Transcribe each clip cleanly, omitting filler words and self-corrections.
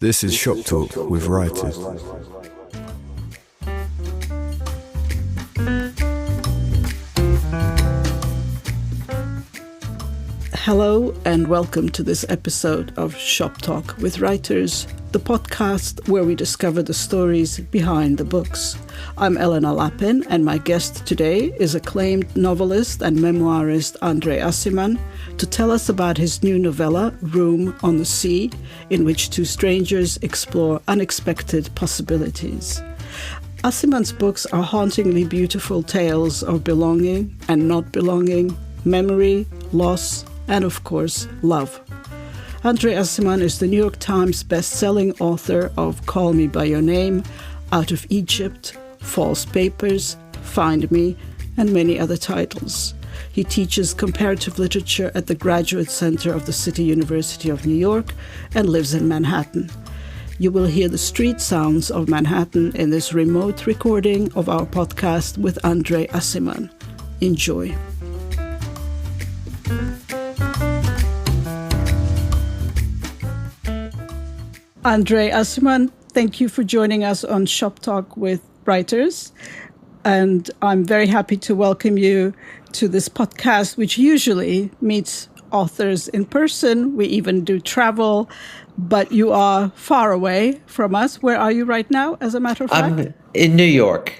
This is Shop Talk with writers. Hello and welcome to this episode of Shop Talk with Writers, the podcast where we discover the stories behind the books. I'm Elena Lappin and my guest today is acclaimed novelist and memoirist Andre Aciman to tell us about his new novella, Room on the Sea, in which two strangers explore unexpected possibilities. Aciman's books are hauntingly beautiful tales of belonging and not belonging, memory, loss, and of course, love. Andre Aciman is the New York Times best-selling author of Call Me By Your Name, Out of Egypt, False Papers, Find Me, and many other titles. He teaches comparative literature at the Graduate Center of the City University of New York and lives in Manhattan. You will hear the street sounds of Manhattan in this remote recording of our podcast with Andre Aciman. Enjoy. Andre Aciman, thank you for joining us on Shop Talk with Writers. And I'm very happy to welcome you to this podcast, which usually meets authors in person. We even do travel, but you are far away from us. Where are you right now, as a matter of fact? I'm in New York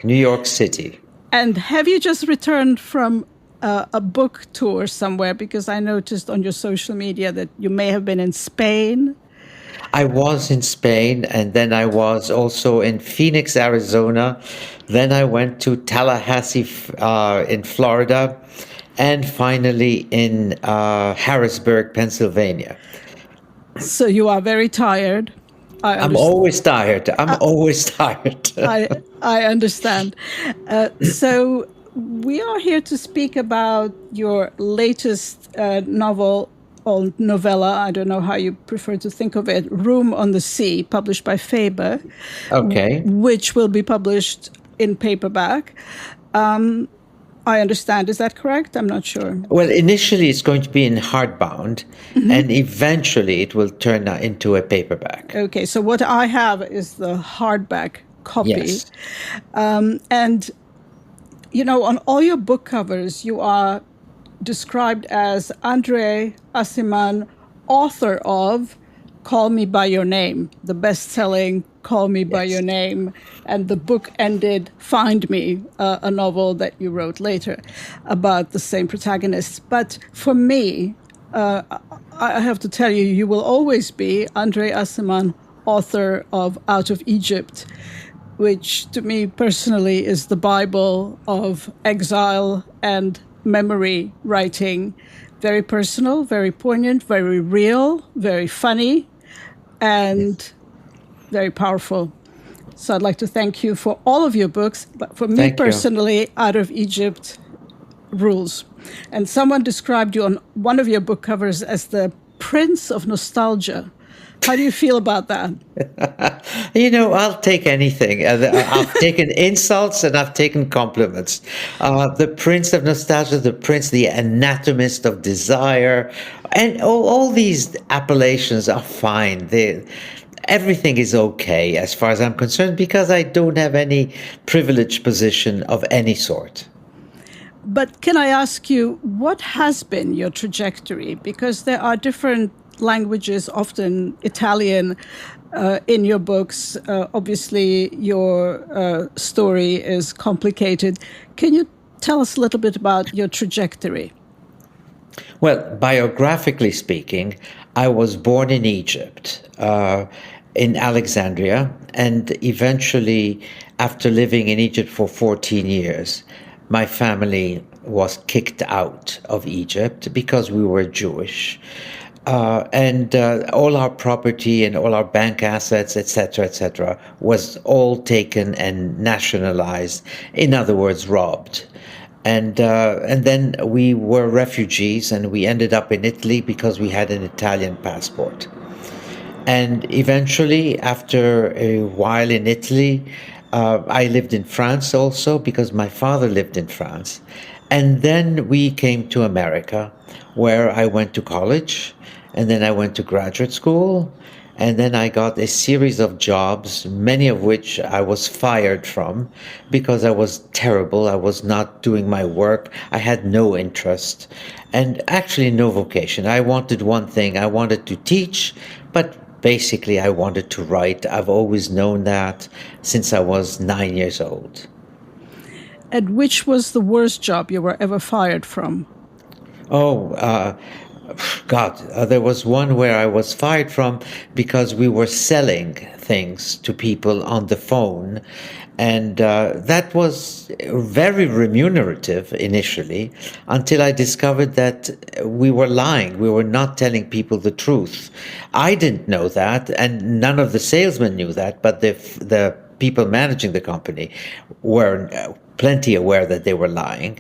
City. And have you just returned from a book tour somewhere? Because I noticed on your social media that you may have been in Spain. I was in Spain, and then I was also in Phoenix, Arizona. Then I went to Tallahassee in Florida, and finally in Harrisburg, Pennsylvania. So you are very tired. I'm always tired. I understand. So we are here to speak about your latest novel, or novella, I don't know how you prefer to think of it, Room on the Sea, published by Faber. Okay. Which will be published in paperback. I understand. Is that correct? I'm not sure. Well, initially it's going to be in hardbound, and eventually it will turn into a paperback. Okay, so what I have is the hardback copy. Yes. And, you know, on all your book covers, you are described as Andre Aciman, author of Call Me By Your Name, the best-selling Call Me By Your Name, and the book ended Find Me, a novel that you wrote later about the same protagonist. But for me, I have to tell you, you will always be Andre Aciman, author of Out of Egypt, which to me personally is the Bible of exile and memory writing. Very personal, very poignant, very real, very funny, and very powerful. So I'd like to thank you for all of your books, but for me personally, Out of Egypt rules. And someone described you on one of your book covers as the Prince of Nostalgia. How do you feel about that? I'll take anything. I've taken insults and I've taken compliments. The Prince of Nostalgia, the Anatomist of Desire, and all these appellations are fine. Everything is okay as far as I'm concerned, because I don't have any privileged position of any sort. But can I ask you, what has been your trajectory? Because there are different languages, often Italian, in your books. Obviously, your story is complicated. Can you tell us a little bit about your trajectory? Well, biographically speaking, I was born in Egypt, in Alexandria, and eventually, after living in Egypt for 14 years, my family was kicked out of Egypt because we were Jewish. And all our property and all our bank assets, etc., was all taken and nationalized. In other words, robbed. And then we were refugees, and we ended up in Italy because we had an Italian passport. And eventually, after a while in Italy, I lived in France also because my father lived in France. And then we came to America, where I went to college, and then I went to graduate school, And then I got a series of jobs, many of which I was fired from because I was terrible. I was not doing my work. I had no interest and actually no vocation. I wanted one thing. I wanted to teach, but basically I wanted to write. I've always known that since I was 9 years old. And which was the worst job you were ever fired from? God, there was one where I was fired from because we were selling things to people on the phone. And that was very remunerative initially until I discovered that we were lying. We were not telling people the truth. I didn't know that, and none of the salesmen knew that, but the people managing the company were plenty aware that they were lying.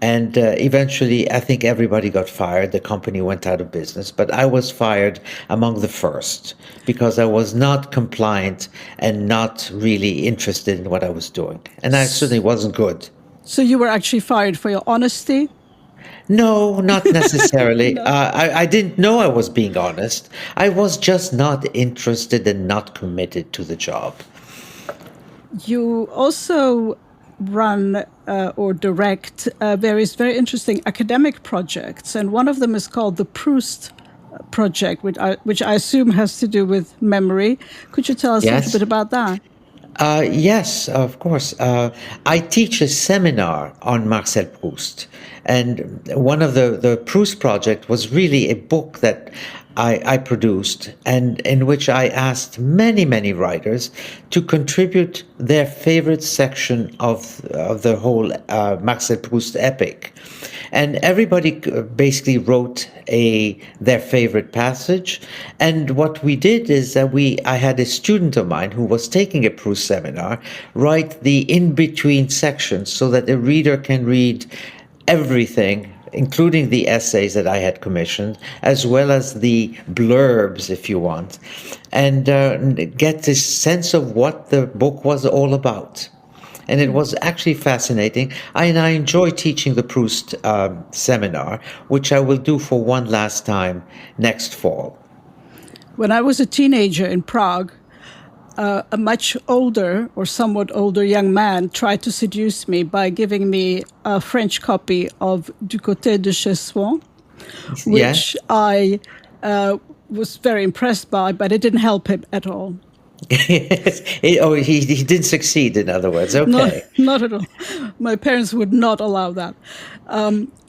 And eventually, I think everybody got fired. The company went out of business. But I was fired among the first because I was not compliant and not really interested in what I was doing. And I certainly wasn't good. So you were actually fired for your honesty? No, not necessarily. No. I didn't know I was being honest. I was just not interested and not committed to the job. You also run or direct various very interesting academic projects, and one of them is called the Proust Project, which I assume has to do with memory. Could you tell us a little bit about that? Yes, of course. I teach a seminar on Marcel Proust, and one of the Proust Project was really a book that I produced, and in which I asked many, many writers to contribute their favorite section of the whole Marcel Proust epic. And everybody basically wrote their favorite passage. And what we did is that I had a student of mine who was taking a Proust seminar write the in-between sections so that the reader can read everything, including the essays that I had commissioned, as well as the blurbs, if you want, and get this sense of what the book was all about. And it was actually fascinating. And I enjoy teaching the Proust seminar, which I will do for one last time next fall. When I was a teenager in Prague, a much older or somewhat older young man tried to seduce me by giving me a French copy of Du Côté de chez Swann, which I was very impressed by, but it didn't help him at all. He didn't succeed, in other words. Okay. Not at all. My parents would not allow that.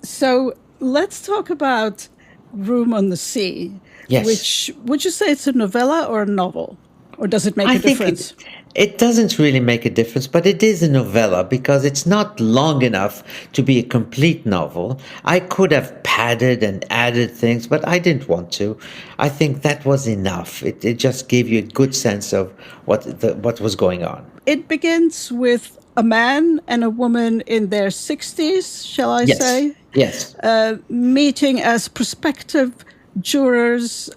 So let's talk about Room on the Sea, which, would you say it's a novella or a novel? Or does it make a difference? It doesn't really make a difference, but it is a novella because it's not long enough to be a complete novel. I could have padded and added things, but I didn't want to. I think that was enough. It just gave you a good sense of what was going on. It begins with a man and a woman in their 60s, shall I say? Yes. Meeting as prospective jurors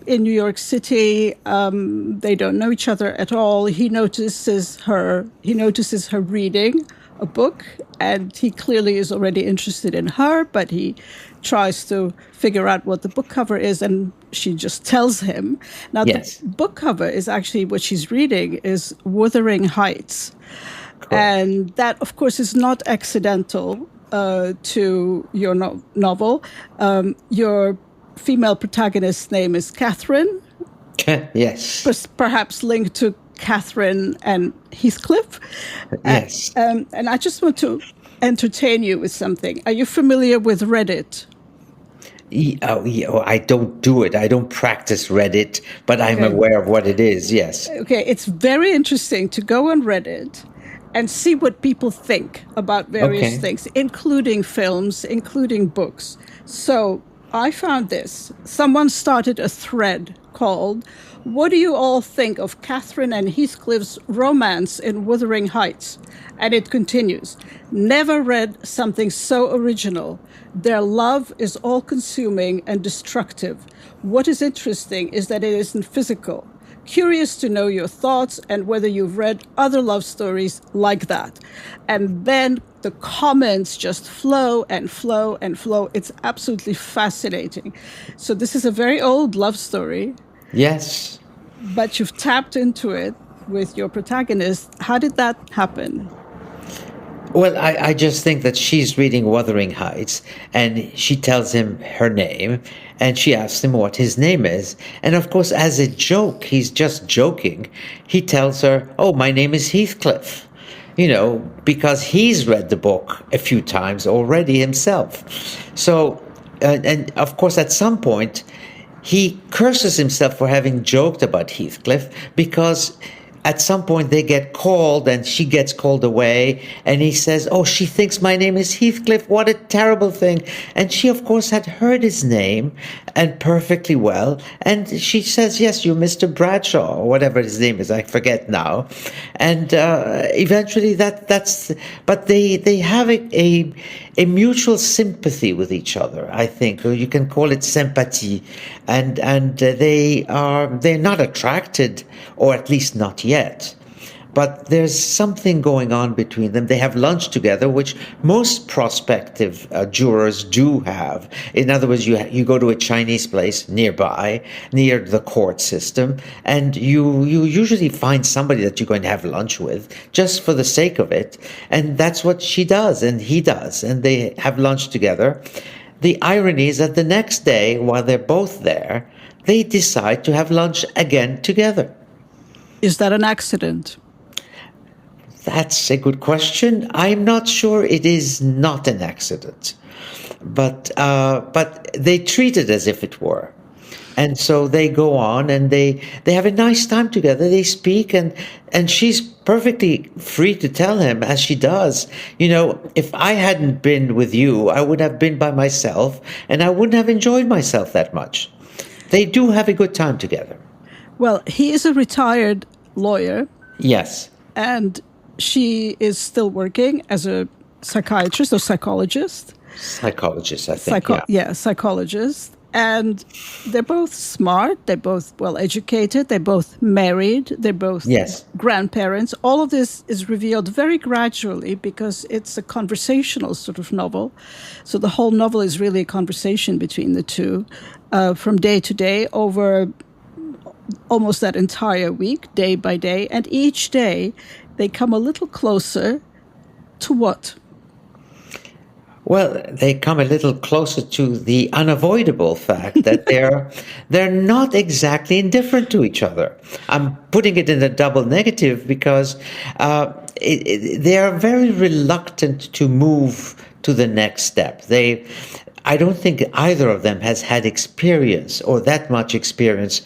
in New York City. They don't know each other at all. He notices her reading a book, and he clearly is already interested in her, but he tries to figure out what the book cover is, and she just tells him. Now, the book cover is actually what she's reading is Wuthering Heights. Cool. And that, of course, is not accidental to your novel. Your female protagonist's name is Catherine. Yes. Perhaps linked to Catherine and Heathcliff. Yes. And I just want to entertain you with something. Are you familiar with Reddit? I don't do it. I don't practice Reddit, but I'm aware of what it is, yes. Okay, it's very interesting to go on Reddit and see what people think about various things, including films, including books. So I found this. Someone started a thread called, "What do you all think of Catherine and Heathcliff's romance in Wuthering Heights?" And it continues, "Never read something so original. Their love is all-consuming and destructive. What is interesting is that it isn't physical. Curious to know your thoughts and whether you've read other love stories like that." And then the comments just flow and flow and flow. It's absolutely fascinating. So this is a very old love story. Yes. But you've tapped into it with your protagonist. How did that happen? Well, I just think that she's reading Wuthering Heights, and she tells him her name, and she asks him what his name is. And of course, as a joke, he's just joking. He tells her, "Oh, my name is Heathcliff," because he's read the book a few times already himself. So, and of course, at some point, he curses himself for having joked about Heathcliff, because at some point they get called and she gets called away, and he says, "Oh, she thinks my name is Heathcliff. What a terrible thing." And she, of course, had heard his name and perfectly well. And she says, "Yes, you're Mr. Bradshaw," or whatever his name is. I forget now. And eventually but they have a mutual sympathy with each other, I think, or you can call it sympathie, and they're not attracted, or at least not yet, but there's something going on between them. They have lunch together, which most prospective jurors do have. In other words, you go to a Chinese place nearby, near the court system, and you usually find somebody that you're going to have lunch with just for the sake of it. And that's what she does, and he does, and they have lunch together. The irony is that the next day, while they're both there, they decide to have lunch again together. Is that an accident? That's a good question. I'm not sure it is not an accident, but they treat it as if it were. And so they go on and they have a nice time together. They speak, and she's perfectly free to tell him, as she does, "If I hadn't been with you, I would have been by myself, and I wouldn't have enjoyed myself that much." They do have a good time together. Well, he is a retired lawyer. Yes. And she is still working as a psychiatrist or psychologist. Psychologist, I think. Psychologist. And they're both smart. They're both well educated. They're both married. They're both grandparents. All of this is revealed very gradually because it's a conversational sort of novel. So the whole novel is really a conversation between the two from day to day over almost that entire week, day by day. And each day they come a little closer to what? Well, they come a little closer to the unavoidable fact that they're not exactly indifferent to each other. I'm putting it in a double negative because they are very reluctant to move to the next step. I don't think either of them has had experience or that much experience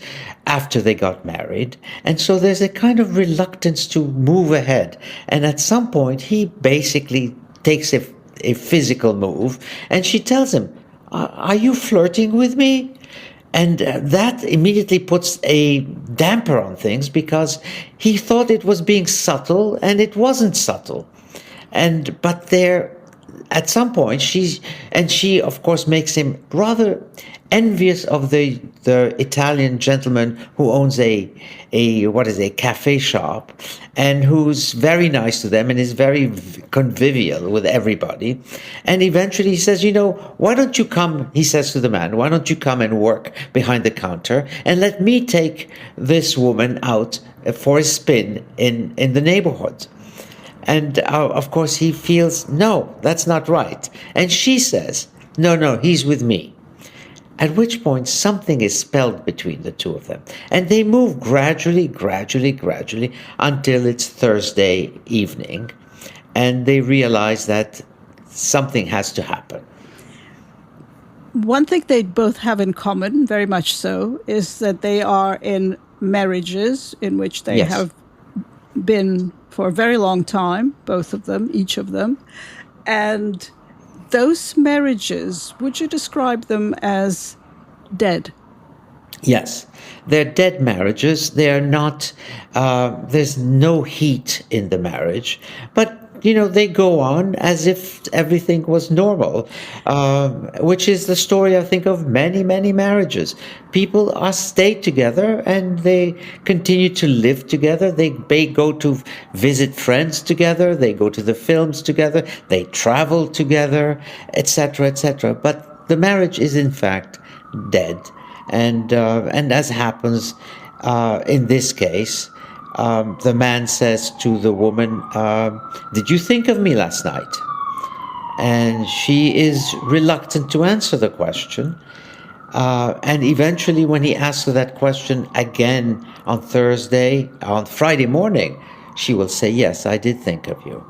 after they got married. And so there's a kind of reluctance to move ahead. And at some point, he basically takes a physical move, and she tells him, "Are you flirting with me?" And that immediately puts a damper on things because he thought it was being subtle, and it wasn't subtle. But at some point, she of course makes him rather envious of the Italian gentleman who owns a cafe shop, and who's very nice to them and is very convivial with everybody. And eventually he says, "Why don't you come," he says to the man, "why don't you come and work behind the counter and let me take this woman out for a spin in the neighborhood?" And of course he feels, no, that's not right. And she says, no, he's with me. At which point something is spelled between the two of them. And they move gradually until it's Thursday evening. And they realize that something has to happen. One thing they both have in common, very much so, is that they are in marriages in which they have been for a very long time, both of them, each of them. And those marriages, would you describe them as dead? Yes, they're dead marriages. They're not, there's no heat in the marriage, but they go on as if everything was normal, which is the story, I think, of many, many marriages. People stay together and they continue to live together. They go to visit friends together. They go to the films together. They travel together, etc., etc. But the marriage is, in fact, dead. And as happens in this case, the man says to the woman, "Did you think of me last night?" And she is reluctant to answer the question. And eventually, when he asks her that question again on Friday morning, she will say, "Yes, I did think of you."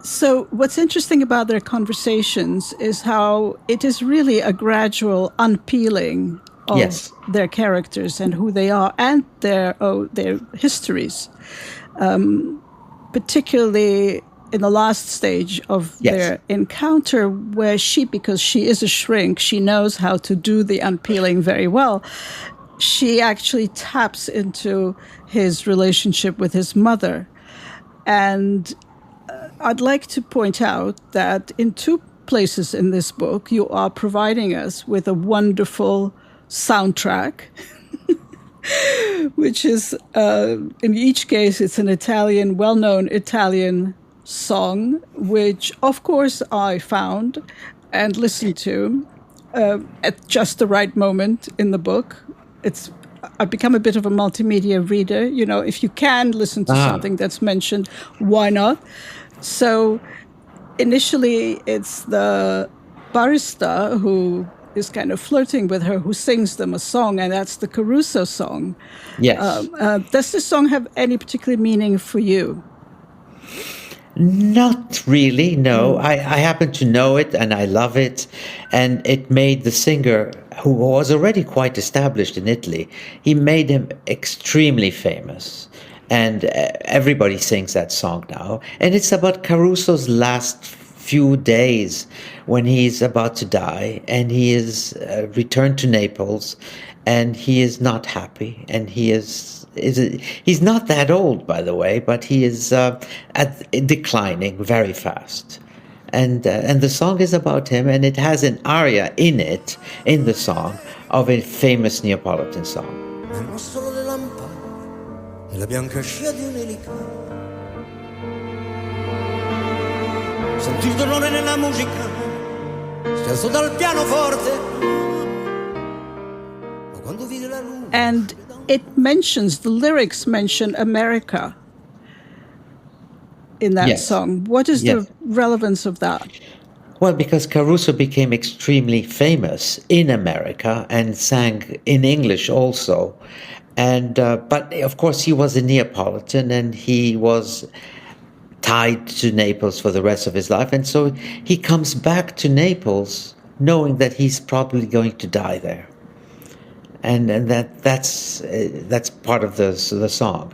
So what's interesting about their conversations is how it is really a gradual unpeeling of their characters and who they are and their histories, particularly in the last stage of their encounter, where because she is a shrink, she knows how to do the unpeeling very well. She actually taps into his relationship with his mother. And I'd like to point out that in two places in this book, you are providing us with a wonderful soundtrack, which is, in each case, it's an well-known Italian song, which, of course, I found and listened to at just the right moment in the book. I've become a bit of a multimedia reader. You know, if you can listen to something that's mentioned, why not? So initially, it's the barista who is kind of flirting with her, who sings them a song, and that's the Caruso song. Yes. Does this song have any particular meaning for you? Not really, no. I happen to know it and I love it. And it made the singer, who was already quite established in Italy, he made him extremely famous. And everybody sings that song now. And it's about Caruso's last few days when he's about to die. And he is returned to Naples. And he is not happy. And he's not that old, by the way, but he is declining very fast. And the song is about him, and it has an aria in the song, of a famous Neapolitan song. La bianca scia di un'elica. Senti il dolore nella musica, si alzò dal pianoforte. Ma quando vide la luce. And the lyrics mention America in that song. What is the relevance of that? Well, because Caruso became extremely famous in America and sang in English also. And but of course he was a Neapolitan and he was tied to Naples for the rest of his life. And so he comes back to Naples knowing that he's probably going to die there. And that's part of the song.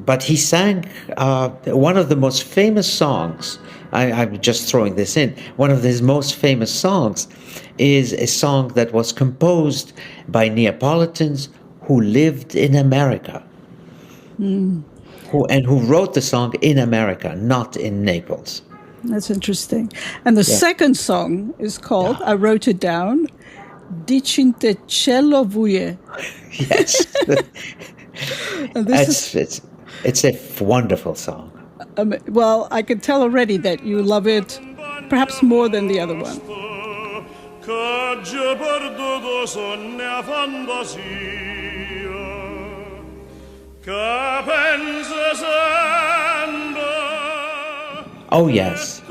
But he sang one of the most famous songs. I'm just throwing this in. One of his most famous songs is a song that was composed by Neapolitans who lived in America, who wrote the song in America, not in Naples. That's interesting. And the second song is called, I wrote it down, Dicinte cielo vuje. Yes. And it's a wonderful song. Well, I can tell already that you love it perhaps more than the other one. Oh yes,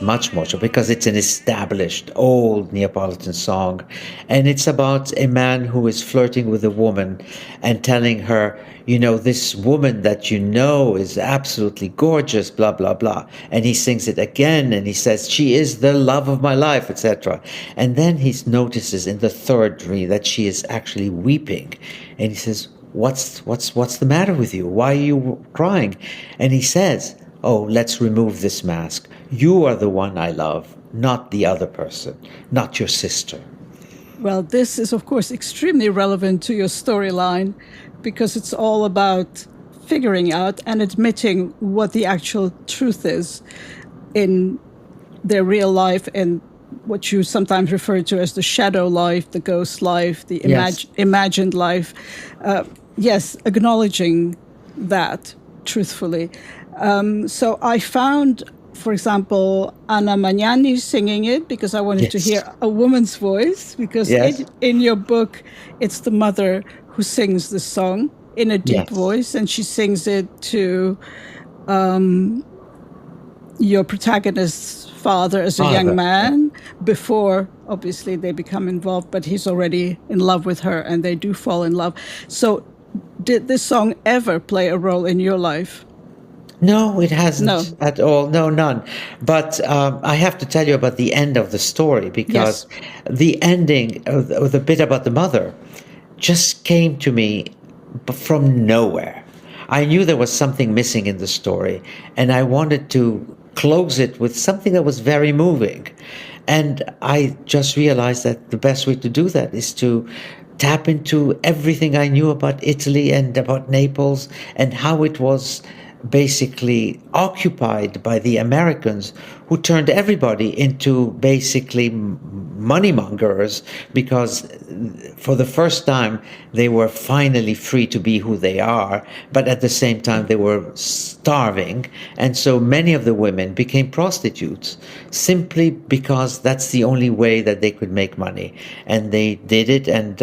much more so, because it's an established old Neapolitan song, and it's about a man who is flirting with a woman and telling her, you know, this woman that you know is absolutely gorgeous, blah, blah, blah. And he sings it again and he says, she is the love of my life, etc. And then he notices in the third dream that she is actually weeping. And he says, what's the matter with you? Why are you crying? And he says, oh, let's remove this mask. You are the one I love, not the other person, not your sister. Well, this is, of course, extremely relevant to your storyline because it's all about figuring out and admitting what the actual truth is in their real life and what you sometimes refer to as the shadow life, the ghost life, the imagined life. Yes, acknowledging that truthfully. So I found for example, Ana Magnani singing it because I wanted to Yes. hear a woman's voice, because Yes. in your book, it's the mother who sings the song in a deep Yes. voice, and she sings it to your protagonist's father as a young Father. man before, obviously, they become involved, but he's already in love with her and they do fall in love. So did this song ever play a role in your life? No, it hasn't No. at all. No, none. But I have to tell you about the end of the story, because Yes. the ending of the bit about the mother just came to me from nowhere. I knew there was something missing in the story, and I wanted to close it with something that was very moving. And I just realized that the best way to do that is to tap into everything I knew about Italy and about Naples and how it was basically occupied by the Americans, who turned everybody into basically money mongers, because for the first time they were finally free to be who they are, but at the same time they were starving. And so many of the women became prostitutes simply because that's the only way that they could make money. And they did it, and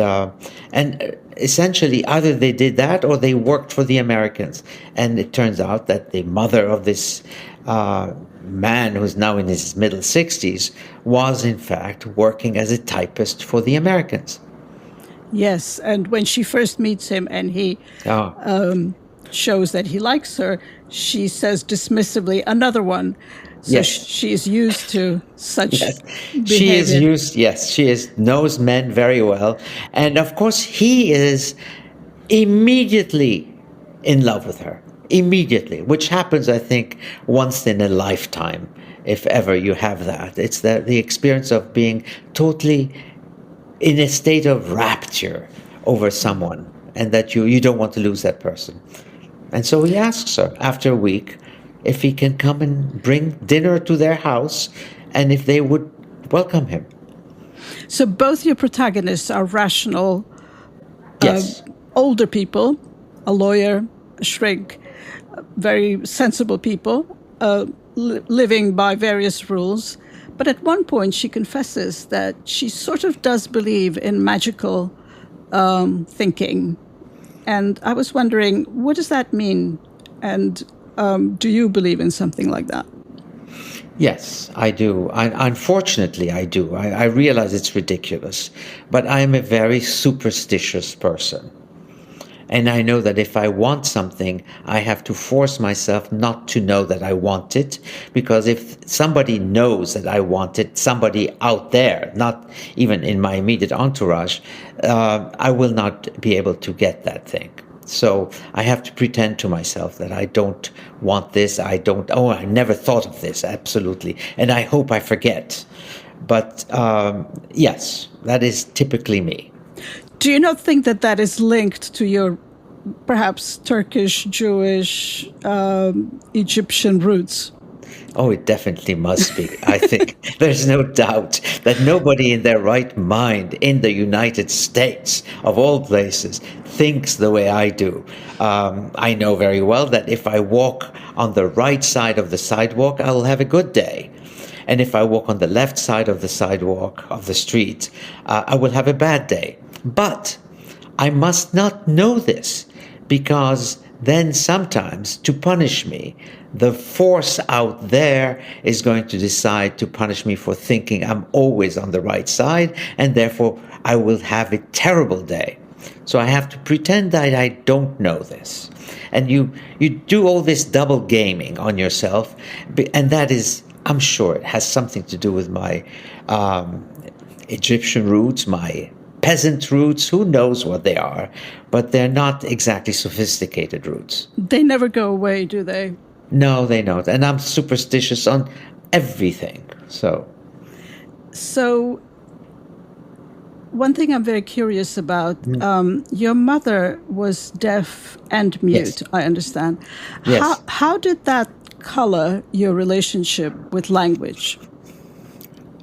essentially either they did that or they worked for the Americans. And it turns out that the mother of this man, who's now in his middle 60s, was in fact working as a typist for the Americans. Yes, and when she first meets him and he shows that he likes her, she says dismissively, "Another one." So Yes. she is used to such Yes. behavior. She is used, yes, she is, knows men very well. And of course, he is immediately in love with her. Immediately, which happens, I think, once in a lifetime, if ever you have that. It's the experience of being totally in a state of rapture over someone, and that you don't want to lose that person. And so he asks her after a week if he can come and bring dinner to their house, and if they would welcome him. So both your protagonists are rational, Yes. older people, a lawyer, a shrink, very sensible people, living by various rules. But at one point she confesses that she sort of does believe in magical thinking. And I was wondering, what does that mean? And do you believe in something like that? Yes, I do. Unfortunately, I do. I realize it's ridiculous, but I am a very superstitious person. And I know that if I want something, I have to force myself not to know that I want it, because if somebody knows that I want it, somebody out there, not even in my immediate entourage, I will not be able to get that thing. So I have to pretend to myself that I don't want this. I never thought of this, absolutely. And I hope I forget. But yes, that is typically me. Do you not think that that is linked to your perhaps Turkish, Jewish, Egyptian roots? Oh, it definitely must be. I think there's no doubt that nobody in their right mind in the United States, of all places, thinks the way I do. I know very well that if I walk on the right side of the sidewalk, I will have a good day. And if I walk on the left side of the sidewalk, of the street, I will have a bad day. But I must not know this, because then sometimes, to punish me, the force out there is going to decide to punish me for thinking I'm always on the right side, and therefore I will have a terrible day. So I have to pretend that I don't know this. And you do all this double gaming on yourself, and that is, I'm sure it has something to do with my Egyptian roots, my peasant roots, who knows what they are, but they're not exactly sophisticated roots. They never go away, do they? No, they don't. And I'm superstitious on everything. So one thing I'm very curious about, your mother was deaf and mute, Yes. I understand. Yes. How did that color your relationship with language?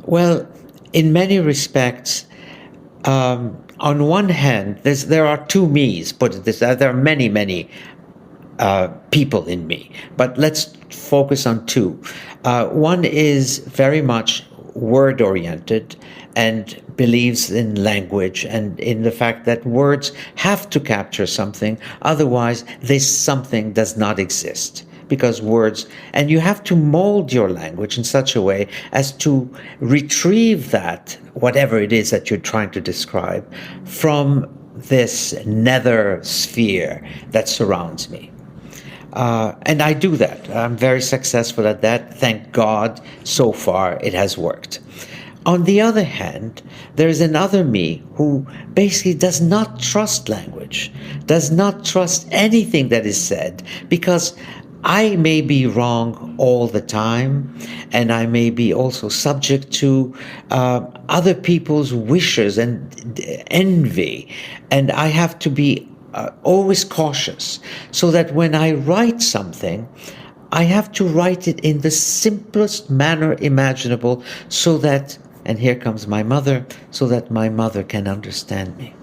Well, in many respects, on one hand, there are two me's, put it this way. There are many, many people in me. But let's focus on two. One is very much word-oriented and believes in language and in the fact that words have to capture something, otherwise this something does not exist. Because words, and you have to mold your language in such a way as to retrieve that, whatever it is that you're trying to describe, from this nether sphere that surrounds me. And I do that. I'm very successful at that. Thank God, so far it has worked. On the other hand, there is another me who basically does not trust language, does not trust anything that is said, because I may be wrong all the time, and I may be also subject to other people's wishes and envy, and I have to be always cautious, so that when I write something, I have to write it in the simplest manner imaginable, so that, and here comes my mother, so that my mother can understand me.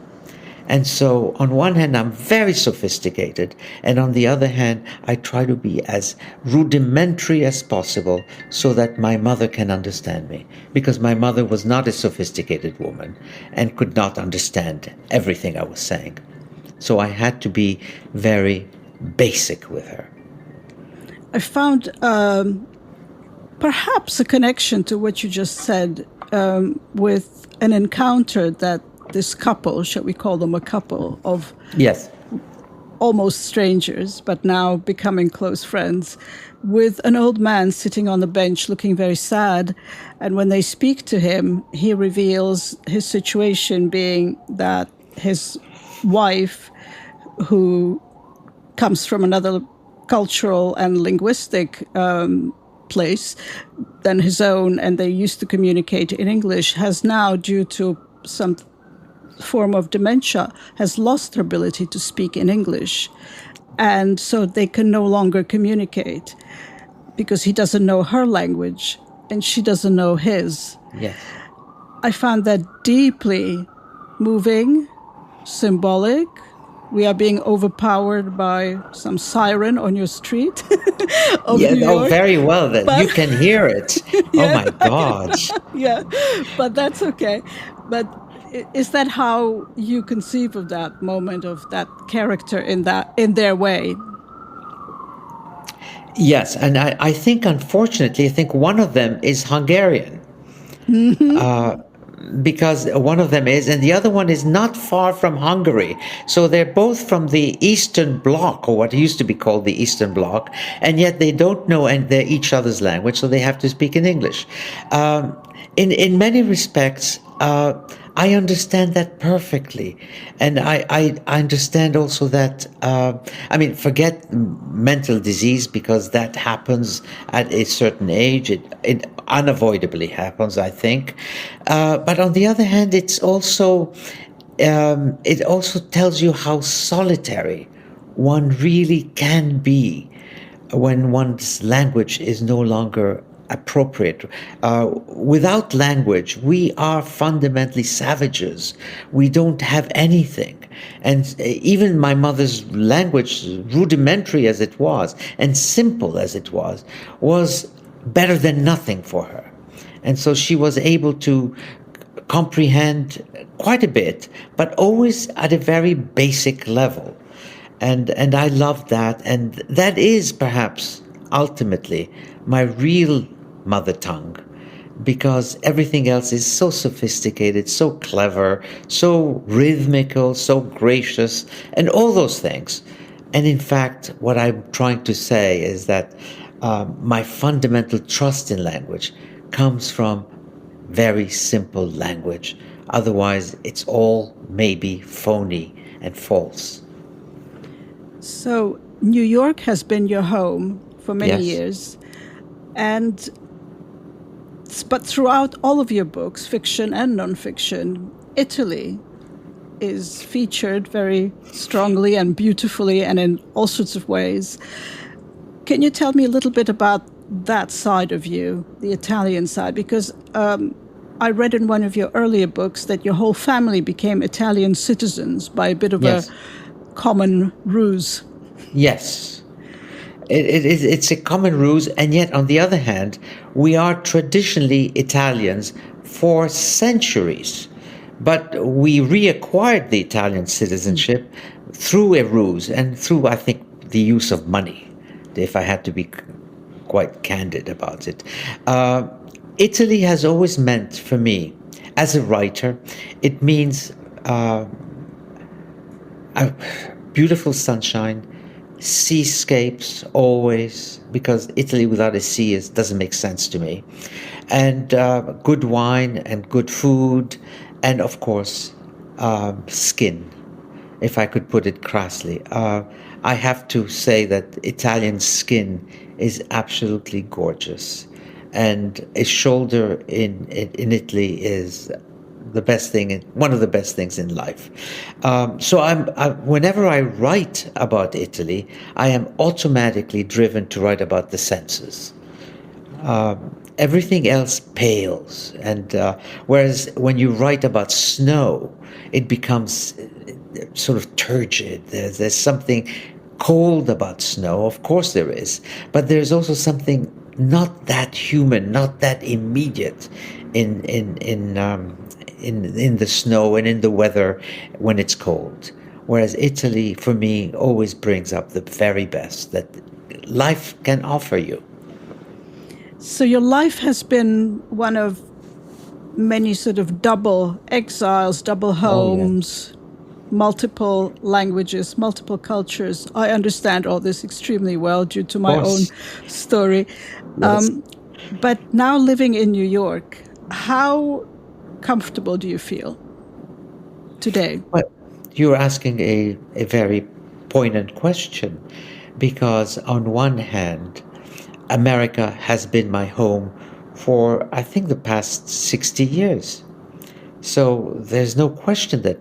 And so on one hand, I'm very sophisticated, and on the other hand, I try to be as rudimentary as possible so that my mother can understand me, because my mother was not a sophisticated woman and could not understand everything I was saying. So I had to be very basic with her. I found perhaps a connection to what you just said with an encounter that this couple, shall we call them a couple, of yes, almost strangers, but now becoming close friends, with an old man sitting on the bench looking very sad. And when they speak to him, he reveals his situation being that his wife, who comes from another cultural and linguistic place than his own, and they used to communicate in English, has now, due to some form of dementia, has lost her ability to speak in English. And so they can no longer communicate because he doesn't know her language and she doesn't know his. yes. I found that deeply moving, symbolic. We are being overpowered by some siren on your street of New York. Oh, very well then. But, you can hear it. Yeah. Oh my God. Yeah, but that's okay. But is that how you conceive of that moment, of that character in their way? Yes, and I think, unfortunately, one of them is Hungarian. Because one of them is, and the other one is not far from Hungary. So they're both from the Eastern Bloc, or what used to be called the Eastern Bloc, and yet they don't know each other's language, so they have to speak in English. In many respects, I understand that perfectly. And I understand also that, forget mental disease, because that happens at a certain age. It unavoidably happens, I think. But on the other hand, it also tells you how solitary one really can be when one's language is no longer appropriate. Without language, we are fundamentally savages. We don't have anything. And even my mother's language, rudimentary as it was, and simple as it was better than nothing for her. And so she was able to comprehend quite a bit, but always at a very basic level. And I love that. And that is perhaps ultimately my real mother tongue, because everything else is so sophisticated, so clever, so rhythmical, so gracious, and all those things. And in fact, what I'm trying to say is that my fundamental trust in language comes from very simple language. Otherwise, it's all maybe phony and false. So New York has been your home for many years. But throughout all of your books, fiction and nonfiction, Italy is featured very strongly and beautifully and in all sorts of ways. Can you tell me a little bit about that side of you, the Italian side? Because I read in one of your earlier books that your whole family became Italian citizens by a bit of a common ruse. Yes. It's a common ruse, and yet, on the other hand, we are traditionally Italians for centuries. But we reacquired the Italian citizenship through a ruse and through, I think, the use of money, if I had to be quite candid about it. Italy has always meant for me, as a writer, it means a beautiful sunshine, seascapes always, because Italy without a sea doesn't make sense to me, and good wine and good food, and of course, skin, if I could put it crassly. I have to say that Italian skin is absolutely gorgeous, and a shoulder in Italy is the best thing, one of the best things in life. So whenever I write about Italy, I am automatically driven to write about the senses. Everything else pales, and whereas when you write about snow, it becomes sort of turgid. There's something cold about snow, of course there is, but there's also something not that human, not that immediate in the snow and in the weather when it's cold. Whereas Italy, for me, always brings up the very best that life can offer you. So your life has been one of many sort of double exiles, double homes, multiple languages, multiple cultures. I understand all this extremely well due to my own story. Yes. But now living in New York, how comfortable do you feel today? Well, you're asking a very poignant question, because on one hand, America has been my home for, I think, the past 60 years. So there's no question that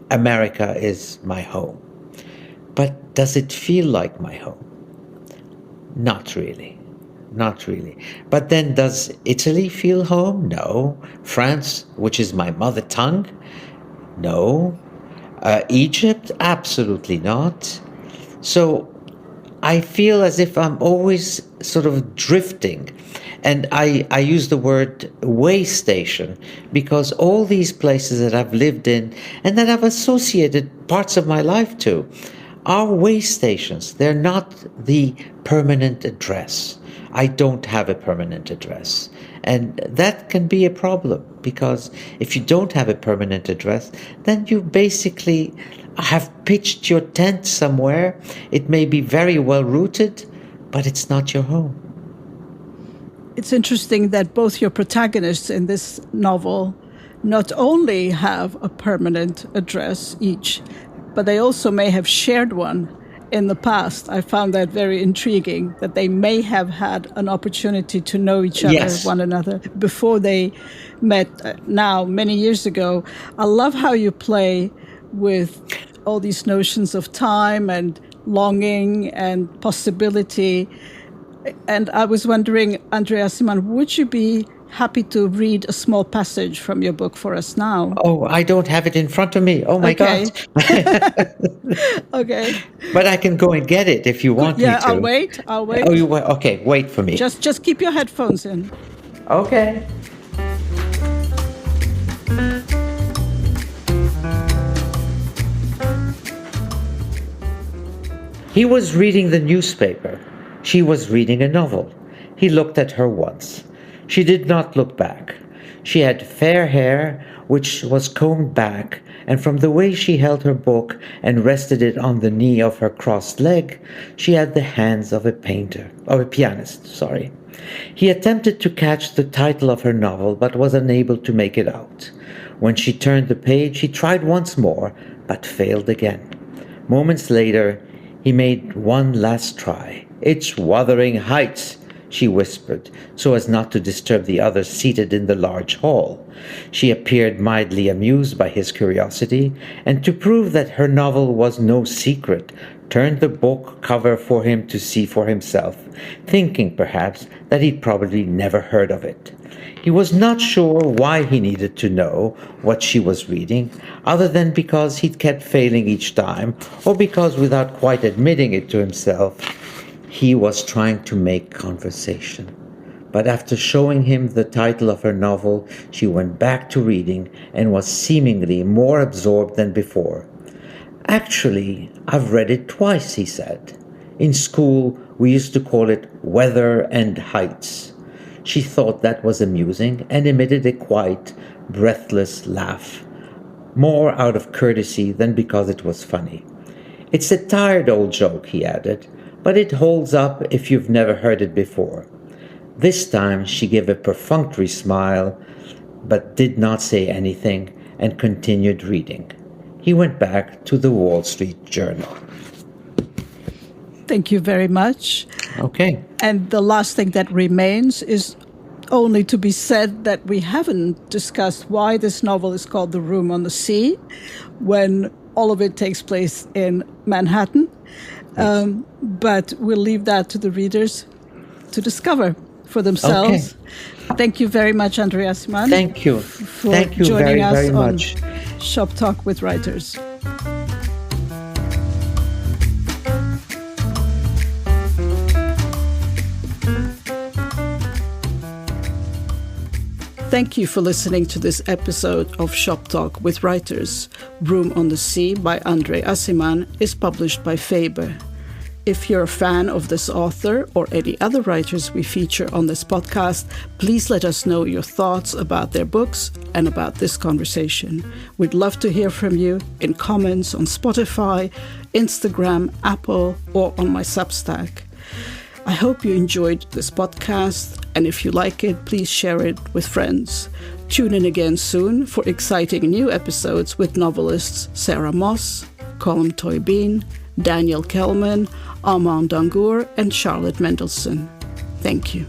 America is my home. But does it feel like my home? Not really. Not really. But then does Italy feel home? No. France, which is my mother tongue? No. Egypt? Absolutely not. So I feel as if I'm always sort of drifting. And I use the word way station because all these places that I've lived in and that I've associated parts of my life to are way stations. They're not the permanent address. I don't have a permanent address. And that can be a problem, because if you don't have a permanent address, then you basically have pitched your tent somewhere. It may be very well rooted, but it's not your home. It's interesting that both your protagonists in this novel not only have a permanent address each, but they also may have shared one in the past. I found that very intriguing, that they may have had an opportunity to know each other, Yes. one another, before they met now, many years ago. I love how you play with all these notions of time and longing and possibility. And I was wondering, Andre Aciman, would you be happy to read a small passage from your book for us now? Oh, I don't have it in front of me. Oh, my Okay. God. Okay. But I can go and get it if you want me to. I'll wait. Oh, you want? Okay, wait for me. Just keep your headphones in. Okay. He was reading the newspaper. She was reading a novel. He looked at her once. She did not look back. She had fair hair, which was combed back, and from the way she held her book and rested it on the knee of her crossed leg, she had the hands of a pianist. He attempted to catch the title of her novel, but was unable to make it out. When she turned the page, he tried once more, but failed again. Moments later, he made one last try. "It's Wuthering Heights," she whispered, so as not to disturb the others seated in the large hall. She appeared mildly amused by his curiosity, and to prove that her novel was no secret, turned the book cover for him to see for himself, thinking perhaps that he'd probably never heard of it. He was not sure why he needed to know what she was reading, other than because he'd kept failing each time, or because, without quite admitting it to himself, he was trying to make conversation. But after showing him the title of her novel, she went back to reading and was seemingly more absorbed than before. "Actually, I've read it twice," he said. "In school, we used to call it Weather and Heights." She thought that was amusing and emitted a quiet, breathless laugh, more out of courtesy than because it was funny. "It's a tired old joke," he added, "but it holds up if you've never heard it before." This time she gave a perfunctory smile, but did not say anything and continued reading. He went back to the Wall Street Journal. Thank you very much. Okay. And the last thing that remains is only to be said that we haven't discussed why this novel is called The Room on the Sea, when all of it takes place in Manhattan. Yes. But we'll leave that to the readers to discover for themselves. Okay. Thank you very much, Andre Aciman. Thank you. For Thank you joining very, us very on much. Shop Talk with Writers. Thank you for listening to this episode of Shop Talk with Writers. Room on the Sea by Andre Aciman is published by Faber. If you're a fan of this author or any other writers we feature on this podcast, please let us know your thoughts about their books and about this conversation. We'd love to hear from you in comments on Spotify, Instagram, Apple, or on my Substack. I hope you enjoyed this podcast, and if you like it, please share it with friends. Tune in again soon for exciting new episodes with novelists Sarah Moss, Colm Toybeen, Daniel Kelman, Armand Dangour, and Charlotte Mendelsohn. Thank you.